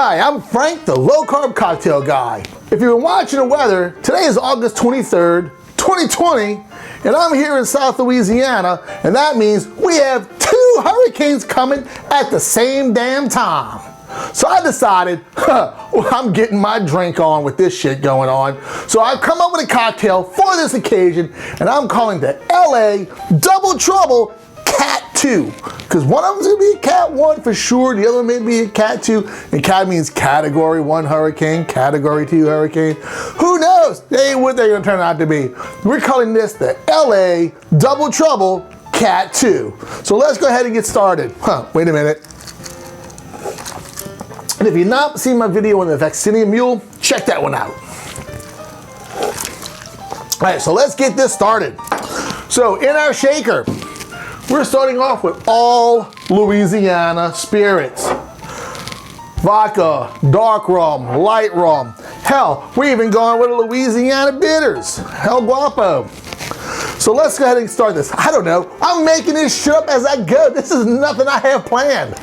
Hi, I'm Frank, the low-carb cocktail guy. If you've been watching the weather, today is August 23rd, 2020, and I'm here in South Louisiana, and that means we have 2 hurricanes coming at the same damn time. So I decided, well, I'm getting my drink on with this shit going on. So I've come up with a cocktail for this occasion, and I'm calling the LA Double Trouble Cat 2. Because one of them's gonna be a Cat 1 for sure, the other one may be a Cat 2. And Cat means Category 1 hurricane, Category 2 hurricane. Who knows? They ain't what they're gonna turn out to be. We're calling this the LA Double Trouble Cat 2. So let's go ahead and get started. Wait a minute. And if you've not seen my video on the Vaccinium Mule, check that one out. All right, so let's get this started. So in our shaker, we're starting off with all Louisiana spirits. Vodka, dark rum, light rum. Hell, we're even going with a Louisiana Bitters. El Guapo. So let's go ahead and start this. I don't know, I'm making this shit up as I go. This is nothing I have planned.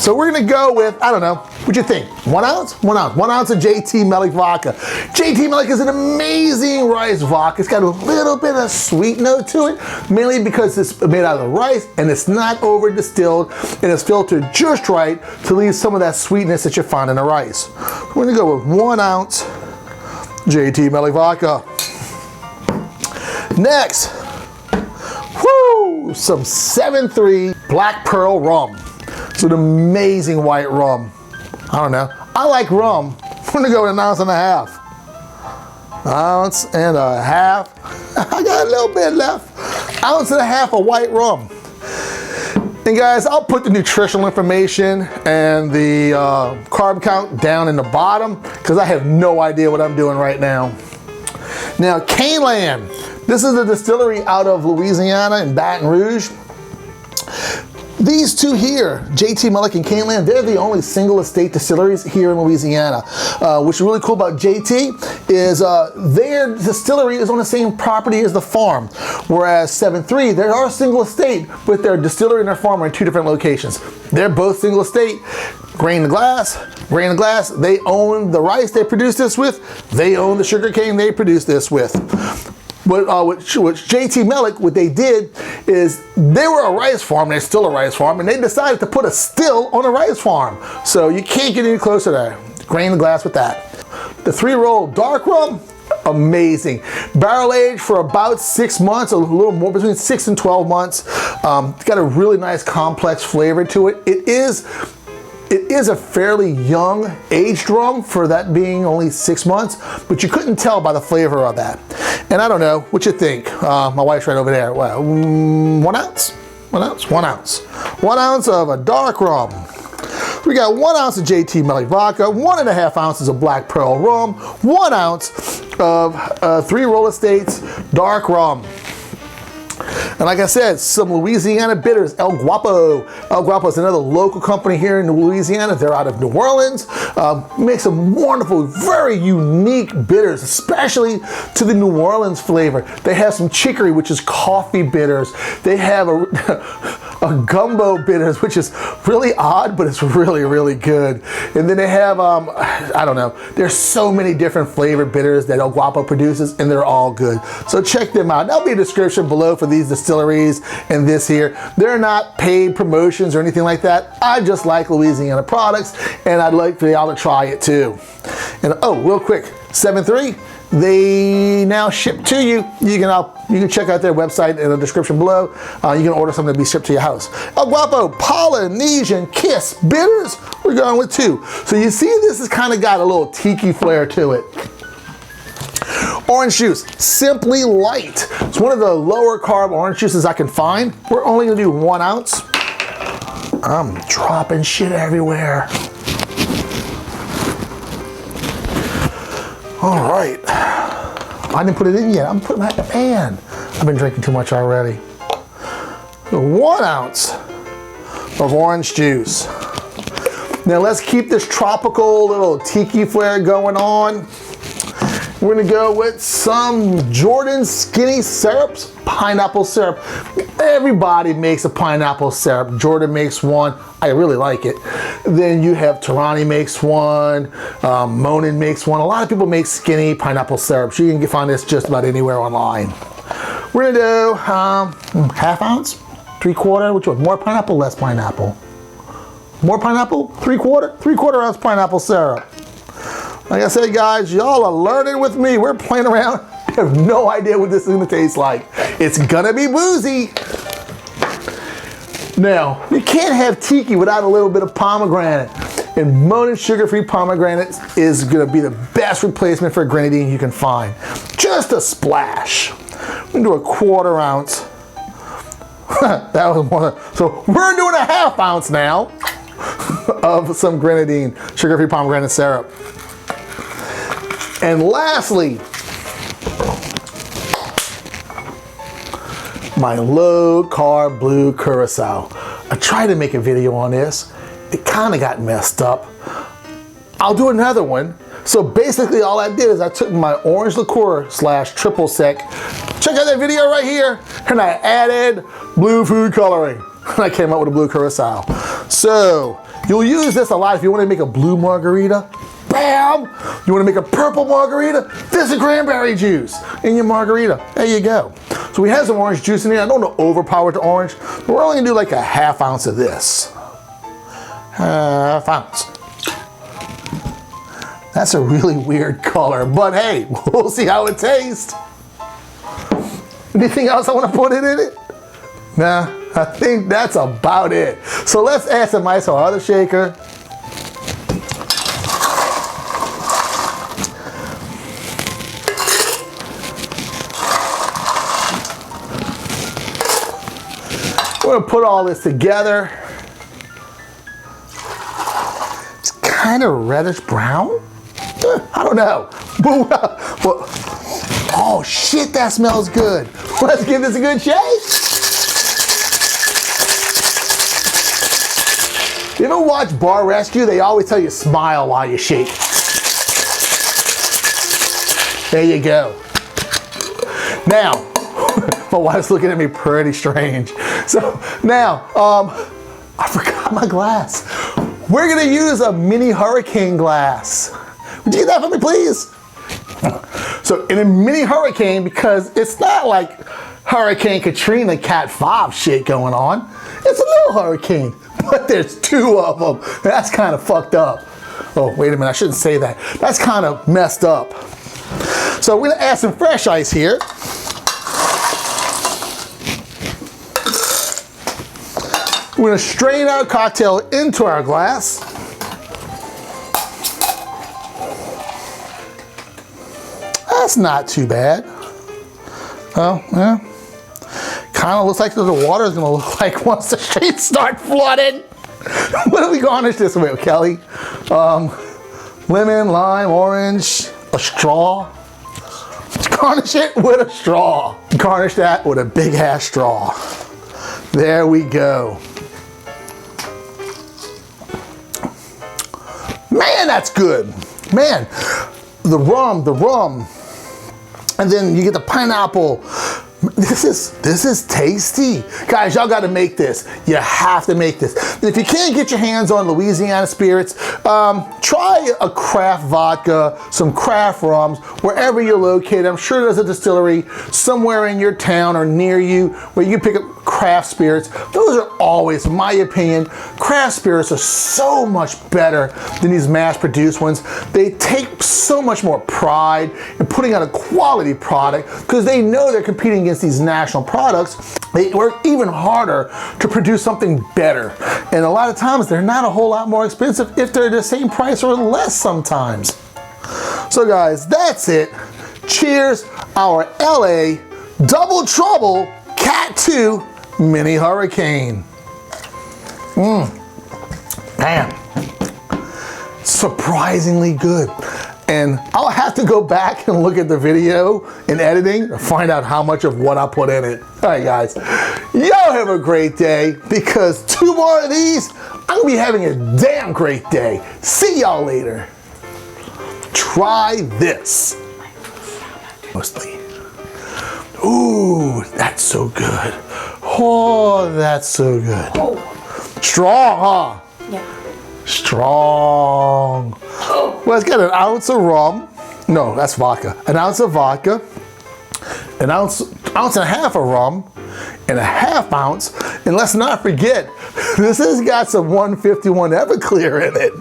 So we're gonna go with, I don't know, what'd you think? 1 ounce? 1 ounce. 1 ounce of JT Melick vodka. JT Melick is an amazing rice vodka. It's got a little bit of sweet note to it, mainly because it's made out of the rice and it's not over distilled and it's filtered just right to leave some of that sweetness that you find in the rice. We're gonna go with 1 ounce JT Melick vodka. Next, whoo, some 7.3 Black Pearl rum. It's an amazing white rum. I don't know. I like rum. I'm gonna go with 1.5 ounces. 1.5 ounces. I got a little bit left. 1.5 ounces of white rum. And guys, I'll put the nutritional information and the carb count down in the bottom because I have no idea what I'm doing right now. Now, Caneland. This is a distillery out of Louisiana in Baton Rouge. These two here, JT Melick and Caneland, they're the only single estate distilleries here in Louisiana. What's really cool about JT is their distillery is on the same property as the farm, whereas 7.3, they are single estate, but their distillery and their farm are in 2 different locations. They're both single estate, grain to glass, they own the rice they produce this with, they own the sugar cane they produce this with. What JT Melick, what they did is they were a rice farm, they're still a rice farm, and they decided to put a still on a rice farm. So you can't get any closer to grain and glass with that. The 3-roll dark rum, amazing. Barrel aged for about 6 months, a little more, between 6 and 12 months. It's got a really nice complex flavor to it. It is a fairly young aged rum for that being only 6 months, but you couldn't tell by the flavor of that. And I don't know, what you think? My wife's right over there. Well, 1 ounce? 1 ounce? 1 ounce. 1 ounce of a dark rum. We got 1 ounce of JT Melick vodka, 1.5 ounces of Black Pearl rum, 1 ounce of 3-roll estates dark rum. And like I said, some Louisiana Bitters, El Guapo. El Guapo is another local company here in Louisiana. They're out of New Orleans. Make some wonderful, very unique bitters, especially to the New Orleans flavor. They have some chicory, which is coffee bitters. They have a gumbo bitters, which is really odd, but it's really, really good. And then they have, I don't know, there's so many different flavored bitters that El Guapo produces, and they're all good. So check them out. There'll be a description below for these distilleries and this here. They're not paid promotions or anything like that. I just like Louisiana products, and I'd like for y'all to try it too. And oh, real quick, 7.3, they now ship to you. You can check out their website in the description below. You can order something to be shipped to your house. El Guapo Polynesian Kiss Bitters, we're going with 2. So you see this has kind of got a little tiki flair to it. Orange juice, Simply Light. It's one of the lower carb orange juices I can find. We're only gonna do 1 ounce. I'm dropping shit everywhere. All right, I didn't put it in yet. I'm putting that in the pan. I've been drinking too much already. 1 ounce of orange juice. Now let's keep this tropical little tiki flair going on. We're gonna go with some Jordan Skinny Syrups, pineapple syrup. Everybody makes a pineapple syrup. Jordan makes one, I really like it. Then you have Tarani makes one, Monin makes one. A lot of people make skinny pineapple syrups. You can find this just about anywhere online. We're gonna do half ounce, 3/4, which one? More pineapple, less pineapple? More pineapple, 3/4? 3/4 ounce pineapple syrup. Like I said, guys, y'all are learning with me. We're playing around. I have no idea what this is gonna taste like. It's gonna be boozy. Now, you can't have tiki without a little bit of pomegranate. And Monin sugar-free pomegranate is gonna be the best replacement for grenadine you can find. Just a splash. I'm gonna do a 1/4 ounce. That was more. So we're doing a half ounce now of some grenadine, sugar-free pomegranate syrup. And lastly, my low-carb blue Curacao. I tried to make a video on this. It kind of got messed up. I'll do another one. So basically all I did is I took my orange liqueur / triple sec. Check out that video right here. And I added blue food coloring. And I came up with a blue Curacao. So you'll use this a lot if you want to make a blue margarita. Bam! You want to make a purple margarita? There's a cranberry juice in your margarita. There you go. So we have some orange juice in here. I don't want to overpower the orange. But we're only going to do like a half ounce of this. Half ounce. That's a really weird color, but hey, we'll see how it tastes. Anything else I want to put in it? Nah, I think that's about it. So let's add some ice to our other shaker. We're gonna put all this together. It's kind of reddish brown. I don't know. Oh shit, that smells good. Let's give this a good shake. You ever watch Bar Rescue? They always tell you smile while you shake. There you go. Now, my wife's looking at me pretty strange. So now, I forgot my glass. We're gonna use a mini hurricane glass. Would you get that for me, please? So in a mini hurricane, because it's not like Hurricane Katrina Cat 5 shit going on. It's a little hurricane, but there's 2 of them. That's kind of fucked up. Oh, wait a minute, I shouldn't say that. That's kind of messed up. So we're gonna add some fresh ice here. We're gonna strain our cocktail into our glass. That's not too bad. Oh, yeah. Kind of looks like the water is gonna look like once the streets start flooding. What do we garnish this with, Kelly? Lemon, lime, orange, a straw. Garnish it with a straw. Garnish that with a big ass straw. There we go. Man, that's good. Man, the rum. And then you get the pineapple. This is tasty. Guys, y'all gotta make this. You have to make this. If you can't get your hands on Louisiana spirits, try a craft vodka, some craft rums, wherever you're located. I'm sure there's a distillery somewhere in your town or near you where you pick up craft spirits. Those are always, in my opinion, craft spirits are so much better than these mass-produced ones. They take so much more pride in putting out a quality product because they know they're competing against these national products. They work even harder to produce something better. And a lot of times they're not a whole lot more expensive if they're the same price or less sometimes. So guys, that's it. Cheers, our LA Double Trouble Cat 2 Mini Hurricane. Man, surprisingly good. And I'll have to go back and look at the video in editing to find out how much of what I put in it. All right, guys, y'all have a great day because 2 more of these, I'm gonna be having a damn great day. See y'all later. Try this. Mostly. Ooh, that's so good. Oh, that's so good. Oh. Strong, huh? Yeah. Strong. Oh. Well, it's got an ounce of rum. No, that's vodka. An ounce of vodka, an ounce and a half of rum, and a half ounce. And let's not forget, this has got some 151 Everclear in it.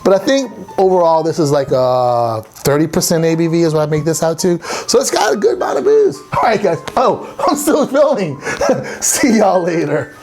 But I think overall this is like a 30% ABV is what I make this out to. So it's got a good amount of booze. All right, guys. Oh, I'm still filming. See y'all later.